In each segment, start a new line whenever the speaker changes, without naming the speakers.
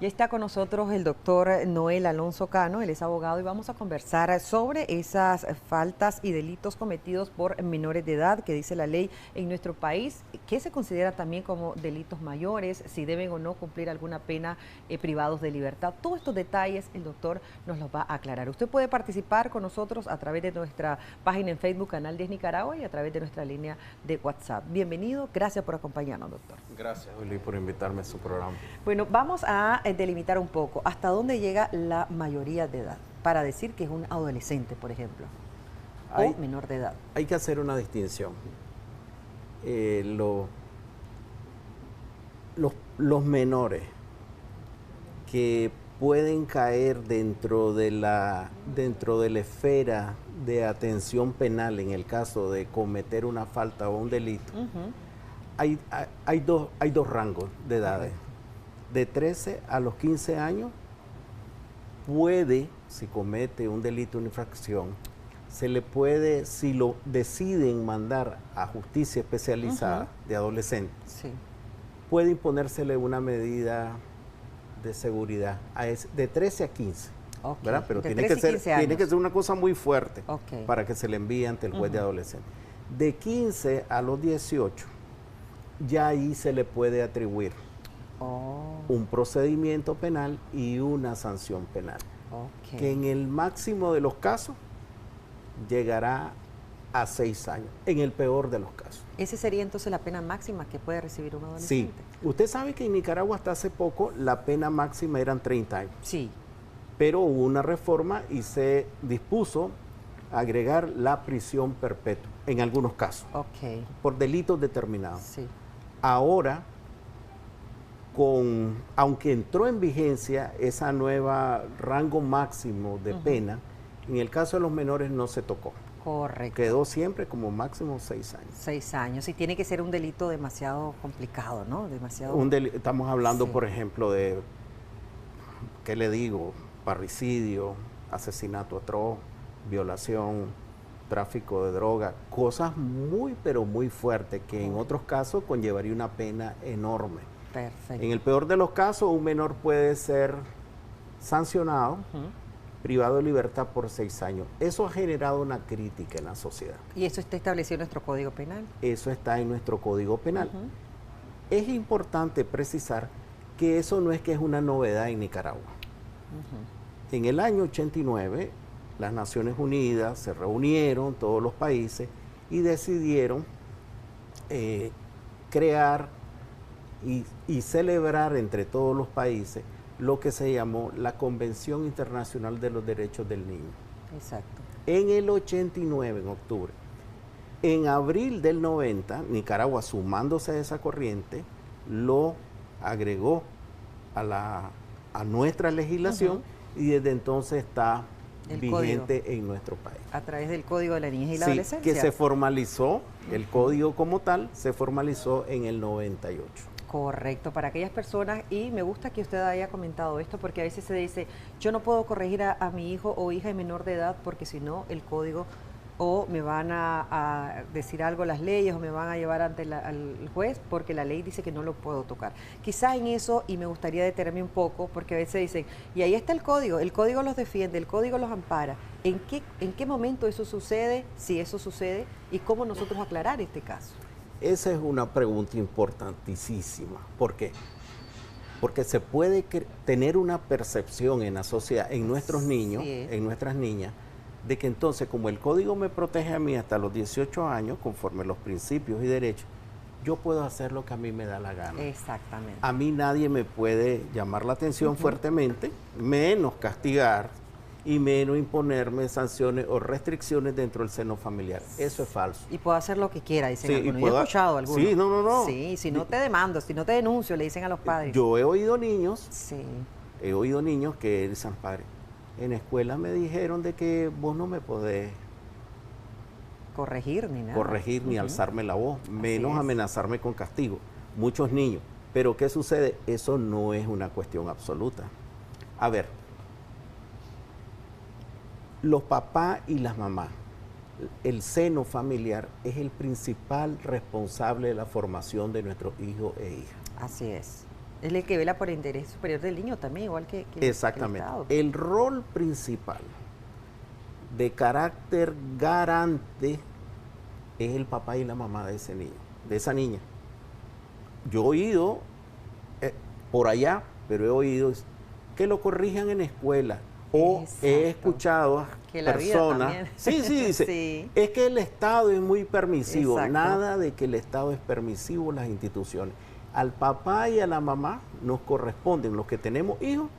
Ya está con nosotros el doctor Noel Alonso Cano, él es abogado y vamos a conversar sobre esas faltas y delitos cometidos por menores de edad que dice la ley en nuestro país, que se considera también como delitos mayores, si deben o no cumplir alguna pena privados de libertad. Todos estos detalles el doctor nos los va a aclarar. Usted puede participar con nosotros a través de nuestra página en Facebook, Canal 10 Nicaragua, y a través de nuestra línea de WhatsApp. Bienvenido, gracias por acompañarnos, doctor.
Gracias, Juli, por invitarme a su programa.
Bueno, vamos a delimitar un poco hasta dónde llega la mayoría de edad para decir que es un adolescente, por ejemplo, o menor de edad.
Hay que hacer una distinción. Los menores que pueden caer dentro de la esfera de atención penal en el caso de cometer una falta o un delito, hay dos rangos de edades. De 13 a los 15 años puede, si comete un delito, una infracción, se le puede, si lo deciden mandar a justicia especializada de adolescentes, puede imponérsele una medida de seguridad de 13 a 15. ¿Verdad? Pero tiene que ser una cosa muy fuerte para que se le envíe ante el juez de adolescente. De 15 a los 18, ya ahí se le puede atribuir un procedimiento penal y una sanción penal, que en el máximo de los casos llegará a 6 años, en el peor de los casos.
¿Ese sería entonces la pena máxima que puede recibir un adolescente?
Sí. Usted sabe que en Nicaragua hasta hace poco la pena máxima eran 30 años.
Sí.
Pero hubo una reforma y se dispuso agregar la prisión perpetua, en algunos casos, por delitos determinados.
Sí.
Ahora, aunque entró en vigencia esa nueva rango máximo de pena, en el caso de los menores no se tocó.
Correcto.
Quedó siempre como máximo 6 años.
6 años, y tiene que ser un delito demasiado complicado, ¿no?
Estamos hablando, por ejemplo, de, ¿qué le digo? Parricidio, asesinato atroz, violación, tráfico de droga, cosas muy, pero muy fuertes que en otros casos conllevaría una pena enorme.
Perfecto.
En el peor de los casos, un menor puede ser sancionado, privado de libertad por 6 años. Eso ha generado una crítica en la sociedad.
¿Y eso está establecido en nuestro Código Penal?
Eso está en nuestro Código Penal. Es importante precisar que eso no es que es una novedad en Nicaragua. En el año 89, las Naciones Unidas se reunieron, todos los países, y decidieron crear y celebrar entre todos los países lo que se llamó la Convención Internacional de los Derechos del Niño.
Exacto.
En el 89, en octubre. En abril del 90, Nicaragua, sumándose a esa corriente, lo agregó a nuestra legislación y desde entonces está vigente en nuestro país.
A través del Código de la Niñez y la Adolescencia.
Que se formalizó, el código como tal, se formalizó en el 98.
Correcto, para aquellas personas, y me gusta que usted haya comentado esto, porque a veces se dice, yo no puedo corregir a mi hijo o hija menor de edad porque si no el código o me van a decir algo las leyes o me van a llevar ante al juez porque la ley dice que no lo puedo tocar. Quizá en eso, y me gustaría detenerme un poco, porque a veces dicen, y ahí está el código los defiende, el código los ampara. ¿En qué momento eso sucede, si eso sucede, y cómo nosotros aclarar este caso?
Esa es una pregunta importantísima. ¿Por qué? Porque se puede tener una percepción en la sociedad, en nuestros niños, en nuestras niñas, de que entonces, como el código me protege a mí hasta los 18 años, conforme a los principios y derechos, yo puedo hacer lo que a mí me da la gana.
Exactamente.
A mí nadie me puede llamar la atención fuertemente, menos castigar y menos imponerme sanciones o restricciones dentro del seno familiar. Eso es falso.
Y puedo hacer lo que quiera, dicen algunos. Yo he escuchado algunos.
Sí, no.
Sí, si no te demando, si no te denuncio, le dicen a los padres.
Yo he oído niños,
he
oído niños que dicen, padre, en la escuela me dijeron de que vos no me podés
corregir ni nada.
Corregir ni alzarme la voz, menos amenazarme con castigo. Muchos niños. Pero ¿qué sucede? Eso no es una cuestión absoluta. A ver, los papás y las mamás, el seno familiar es el principal responsable de la formación de nuestros hijos e hijas.
Así es. Es el que vela por el interés superior del niño también, igual que el
Exactamente.
Estado.
El rol principal de carácter garante es el papá y la mamá de ese niño, de esa niña. Yo he oído por allá, pero he oído que lo corrijan en escuela. O he
Exacto.
escuchado a
Que la vida
personas,
también.
sí, dice,
Sí.
es que el Estado es muy permisivo.
Exacto.
Nada de que el Estado es permisivo, las instituciones. Al papá y a la mamá nos corresponden, los que tenemos hijos,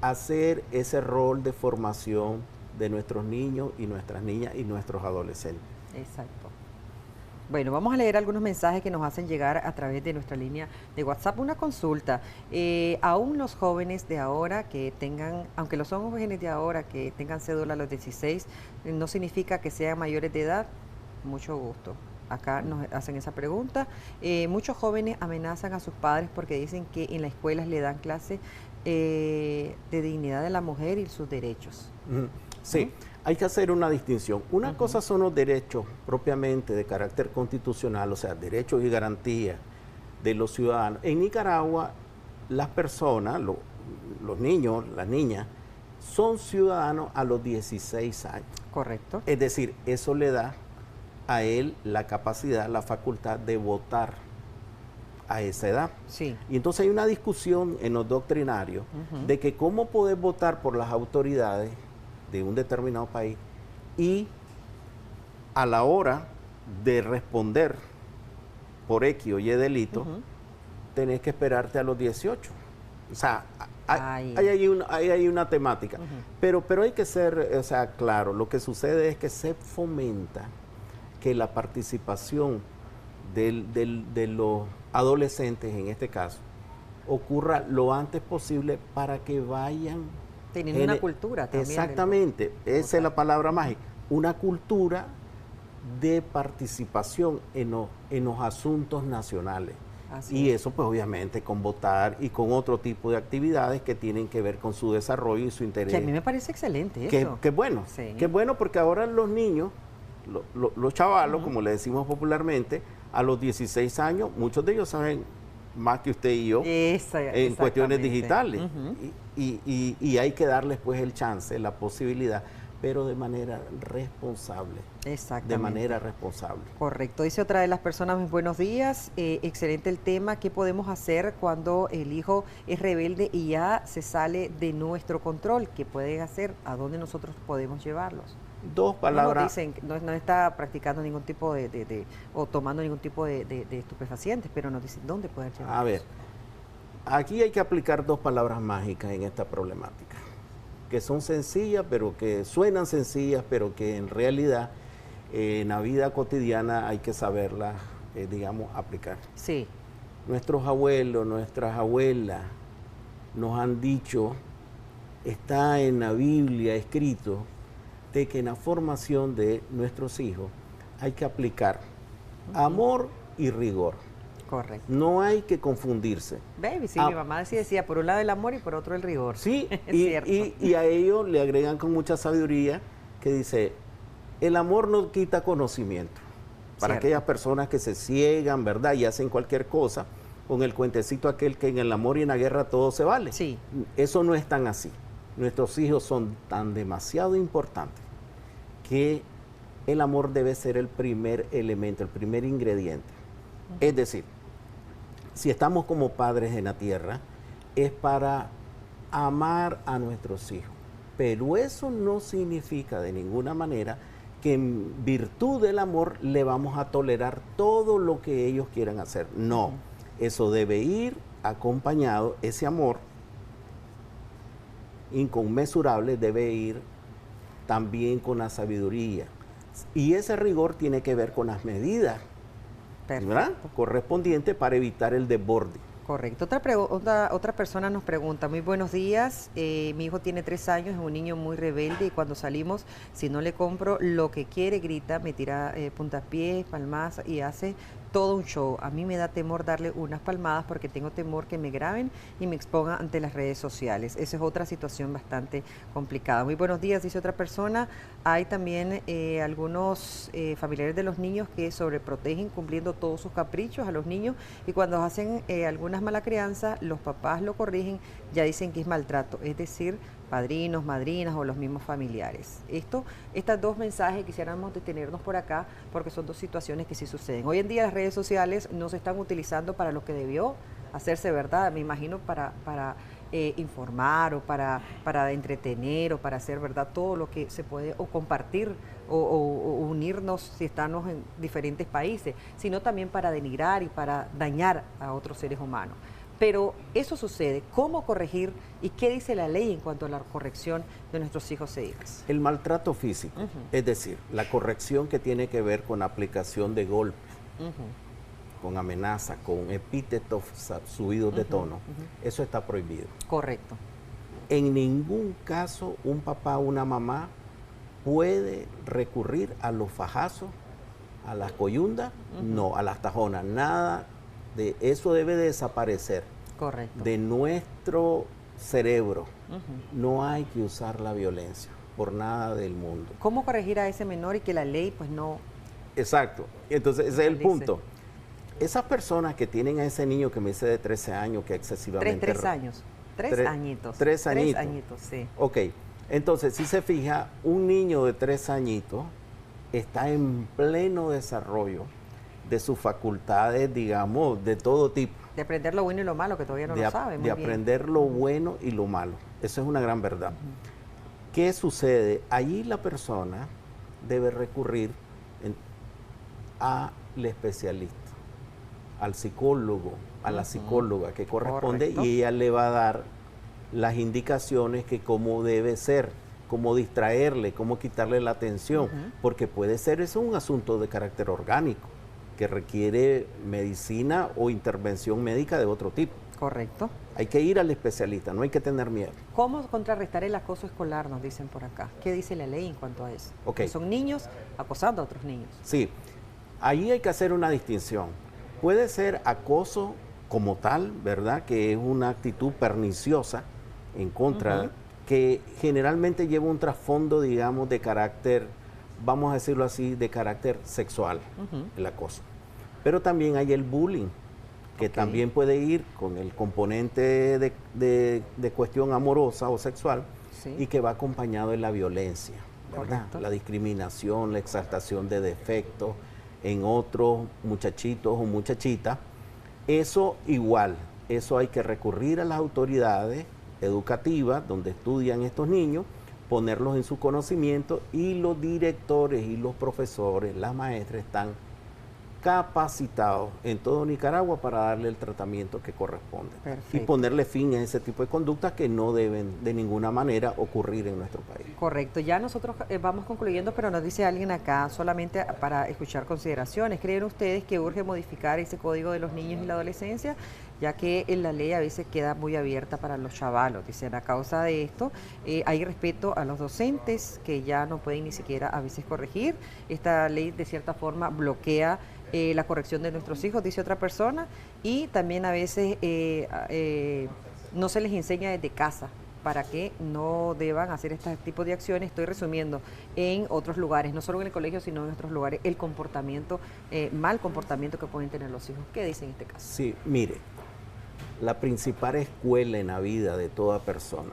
hacer ese rol de formación de nuestros niños y nuestras niñas y nuestros adolescentes.
Exacto. Bueno, vamos a leer algunos mensajes que nos hacen llegar a través de nuestra línea de WhatsApp. Una consulta. Aún los jóvenes de ahora que tengan, aunque los son jóvenes de ahora que tengan cédula a los 16, no significa que sean mayores de edad. Mucho gusto. Acá nos hacen esa pregunta. Muchos jóvenes amenazan a sus padres porque dicen que en las escuelas le dan clase de dignidad de la mujer y sus derechos.
Sí, hay que hacer una distinción. Una cosa son los derechos propiamente de carácter constitucional, o sea, derechos y garantías de los ciudadanos. En Nicaragua, las personas, los niños, las niñas, son ciudadanos a los 16 años.
Correcto.
Es decir, eso le da a él la capacidad, la facultad de votar a esa edad.
Sí.
Y entonces hay una discusión en los doctrinarios de que cómo poder votar por las autoridades de un determinado país y a la hora de responder por X o Y delito, tenés que esperarte a los 18. O sea, hay ahí una temática. Pero hay que ser, o sea, claro, lo que sucede es que se fomenta que la participación de los adolescentes, en este caso, ocurra lo antes posible para que vayan
teniendo una cultura también.
Exactamente, esa es la palabra mágica, una cultura de participación en los asuntos nacionales. Y eso pues obviamente con votar y con otro tipo de actividades que tienen que ver con su desarrollo y su interés.
Que a mí me parece excelente eso.
Que bueno,
sí.
Que bueno porque ahora los niños, los chavalos, como le decimos popularmente, a los 16 años, muchos de ellos saben más que usted y yo en cuestiones digitales. Y hay que darles pues el chance, la posibilidad, pero de manera responsable.
Exactamente.
De manera responsable.
Correcto. Dice otra de las personas, muy buenos días, excelente el tema. ¿Qué podemos hacer cuando el hijo es rebelde y ya se sale de nuestro control? ¿Qué pueden hacer? ¿A dónde nosotros podemos llevarlos?
Dos palabras.
No dicen, no está practicando ningún tipo o tomando ningún tipo de estupefacientes, pero nos dicen dónde poder llevarlos.
A ver, aquí hay que aplicar dos palabras mágicas en esta problemática, que son sencillas, pero que suenan sencillas, pero que en realidad en la vida cotidiana hay que saberlas, digamos, aplicar.
Sí.
Nuestros abuelos, nuestras abuelas nos han dicho, está en la Biblia escrito, de que en la formación de nuestros hijos hay que aplicar amor y rigor.
Correcto.
No hay que confundirse.
Baby, sí, mi mamá decía, por un lado el amor y por otro el rigor.
Sí,
cierto.
Y a ello le agregan con mucha sabiduría que dice, el amor no quita conocimiento. Para
Cierto.
aquellas personas que se ciegan, ¿verdad? Y hacen cualquier cosa, con el cuentecito aquel que en el amor y en la guerra todo se vale.
Sí.
Eso no es tan así. Nuestros hijos son tan demasiado importantes que el amor debe ser el primer elemento, el primer ingrediente. Es decir, si estamos como padres en la tierra, es para amar a nuestros hijos. Pero eso no significa de ninguna manera que en virtud del amor le vamos a tolerar todo lo que ellos quieran hacer. No, eso debe ir acompañado, ese amor inconmensurable debe ir también con la sabiduría. Y ese rigor tiene que ver con las medidas, ¿verdad?, correspondientes para evitar el desborde.
Correcto. Otra persona nos pregunta, muy buenos días, mi hijo tiene 3 años, es un niño muy rebelde y cuando salimos, si no le compro lo que quiere, grita, me tira puntapiés, palmas y hace todo un show. A mí me da temor darle unas palmadas porque tengo temor que me graben y me expongan ante las redes sociales. Esa es otra situación bastante complicada. Muy buenos días, dice otra persona. Hay también algunos familiares de los niños que sobreprotegen cumpliendo todos sus caprichos a los niños y cuando hacen algunas mala crianza, los papás lo corrigen, ya dicen que es maltrato, es decir, padrinos, madrinas o los mismos familiares. Estas dos mensajes quisiéramos detenernos por acá porque son dos situaciones que sí suceden. Hoy en día las redes sociales no se están utilizando para lo que debió hacerse, ¿verdad? Me imagino para informar o para entretener o para hacer, ¿verdad? Todo lo que se puede o compartir o unirnos si estamos en diferentes países, sino también para denigrar y para dañar a otros seres humanos. Pero eso sucede. ¿Cómo corregir y qué dice la ley en cuanto a la corrección de nuestros hijos e hijas?
El maltrato físico, es decir, la corrección que tiene que ver con aplicación de golpes, con amenaza, con epítetos subidos de tono, eso está prohibido.
Correcto.
En ningún caso un papá o una mamá puede recurrir a los fajazos, a las coyundas, no, a las tajonas, nada. De eso debe desaparecer.
Correcto.
De nuestro cerebro. No hay que usar la violencia por nada del mundo.
¿Cómo corregir a ese menor y que la ley pues no...
Exacto. Entonces ese es el punto. Esas personas que tienen a ese niño que me dice de 13 años que excesivamente...
3 años. 3 añitos.
3 añitos.
3 añitos, sí.
Ok. Entonces, si se fija, un niño de 3 añitos está en pleno desarrollo de sus facultades, digamos, de todo tipo.
De aprender lo bueno y lo malo, que todavía no lo sabe.
De aprender lo bueno y lo malo. Eso es una gran verdad. ¿Qué sucede? Allí la persona debe recurrir al especialista, al psicólogo, a la psicóloga que corresponde. Correcto. Y ella le va a dar las indicaciones que cómo debe ser, cómo distraerle, cómo quitarle la atención, porque puede ser eso un asunto de carácter orgánico, que requiere medicina o intervención médica de otro tipo.
Correcto.
Hay que ir al especialista, no hay que tener miedo.
¿Cómo contrarrestar el acoso escolar, nos dicen por acá? ¿Qué dice la ley en cuanto a eso?
Okay.
Son niños acosando a otros niños.
Sí, ahí hay que hacer una distinción. Puede ser acoso como tal, ¿verdad? Que es una actitud perniciosa en contra, que generalmente lleva un trasfondo, digamos, de carácter, vamos a decirlo así, de carácter sexual, el acoso. Pero también hay el bullying, que también puede ir con el componente de cuestión amorosa o sexual, y que va acompañado de la violencia, ¿verdad? La discriminación, la exaltación de defectos en otros muchachitos o muchachitas. Eso igual, eso hay que recurrir a las autoridades educativas donde estudian estos niños, ponerlos en su conocimiento, y los directores y los profesores, las maestras están capacitados en todo Nicaragua para darle el tratamiento que corresponde. Perfecto. Y ponerle fin a ese tipo de conductas que no deben de ninguna manera ocurrir en nuestro país.
Correcto, ya nosotros vamos concluyendo, pero nos dice alguien acá, solamente para escuchar consideraciones. ¿Creen ustedes que urge modificar ese código de los niños y la adolescencia? Ya que en la ley a veces queda muy abierta para los chavalos. Dicen, a causa de esto, hay respeto a los docentes que ya no pueden ni siquiera a veces corregir. Esta ley de cierta forma bloquea la corrección de nuestros hijos, dice otra persona, y también a veces no se les enseña desde casa para que no deban hacer este tipo de acciones. Estoy resumiendo, en otros lugares, no solo en el colegio, sino en otros lugares, el comportamiento, mal comportamiento que pueden tener los hijos. ¿Qué dicen en este caso?
Sí, mire, la principal escuela en la vida de toda persona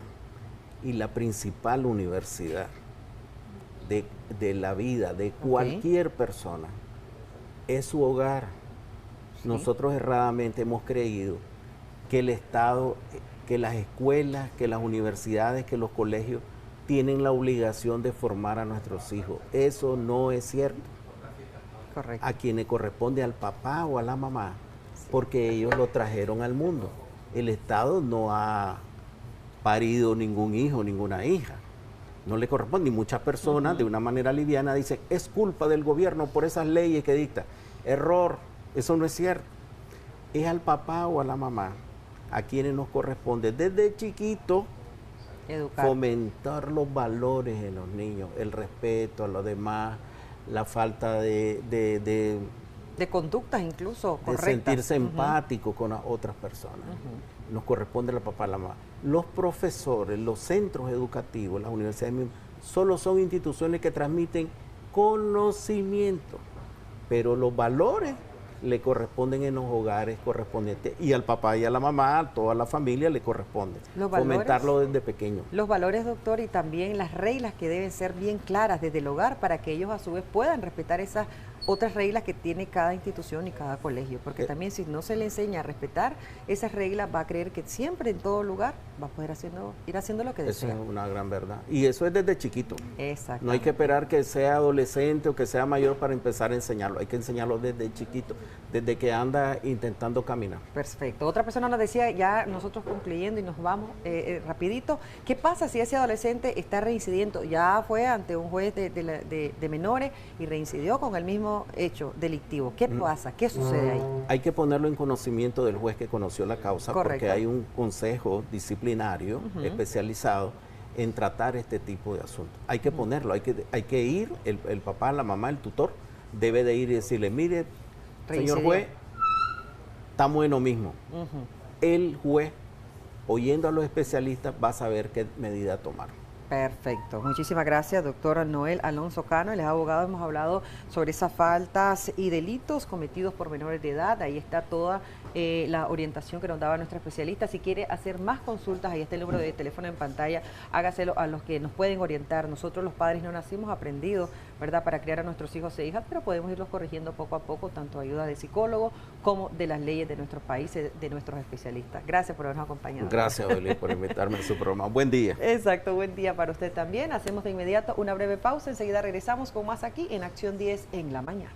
y la principal universidad de la vida de cualquier persona es su hogar. Sí. Nosotros erradamente hemos creído que el Estado, que las escuelas, que las universidades, que los colegios tienen la obligación de formar a nuestros hijos. Eso no es cierto. Correcto. A quien le corresponde al papá o a la mamá, porque ellos lo trajeron al mundo. El Estado no ha parido ningún hijo, ninguna hija. No le corresponde. Y muchas personas de una manera liviana dicen, es culpa del gobierno por esas leyes que dicta. Error, eso no es cierto. Es al papá o a la mamá a quienes nos corresponde desde chiquito fomentar los valores en los niños, el respeto a los demás, la falta de
De conductas incluso
de
correctas.
sentirse empático con las otras personas. Nos corresponde al papá, a la mamá. Los profesores, los centros educativos, las universidades mismas, solo son instituciones que transmiten conocimiento, pero los valores le corresponden en los hogares correspondientes, y al papá y a la mamá, a toda la familia le corresponde fomentarlo desde pequeño.
Los valores, doctor, y también las reglas que deben ser bien claras desde el hogar para que ellos a su vez puedan respetar esas otras reglas que tiene cada institución y cada colegio, porque también si no se le enseña a respetar esas reglas, va a creer que siempre en todo lugar va a poder ir haciendo lo que desea.
Eso es una gran verdad. Y eso es desde chiquito.
Exacto.
No hay que esperar que sea adolescente o que sea mayor para empezar a enseñarlo. Hay que enseñarlo desde chiquito, desde que anda intentando caminar.
Perfecto. Otra persona nos decía, ya nosotros concluyendo y nos vamos rapidito, ¿qué pasa si ese adolescente está reincidiendo? Ya fue ante un juez de menores y reincidió con el mismo hecho delictivo. ¿Qué pasa? ¿Qué sucede ahí?
Hay que ponerlo en conocimiento del juez que conoció la causa. Correcto. Porque hay un consejo disciplinario especializado en tratar este tipo de asuntos. Hay que ponerlo, hay que ir, el papá, la mamá, el tutor, debe de ir y decirle, mire, señor juez, estamos en lo mismo. El juez, oyendo a los especialistas, va a saber qué medida tomar.
Perfecto. Muchísimas gracias, doctor Noel Alonso Cano. Él es abogado. Hemos hablado sobre esas faltas y delitos cometidos por menores de edad. Ahí está toda la orientación que nos daba nuestra especialista. Si quiere hacer más consultas, ahí está el número de teléfono en pantalla. Hágaselo a los que nos pueden orientar. Nosotros los padres no nacimos aprendidos, ¿verdad?, para criar a nuestros hijos e hijas, pero podemos irlos corrigiendo poco a poco, tanto ayuda de psicólogos como de las leyes de nuestros países, de nuestros especialistas. Gracias por habernos acompañado.
Gracias, Oli, por invitarme a su programa. Buen día.
Exacto, buen día para usted también. Hacemos de inmediato una breve pausa, enseguida regresamos con más aquí en Acción 10 en la mañana.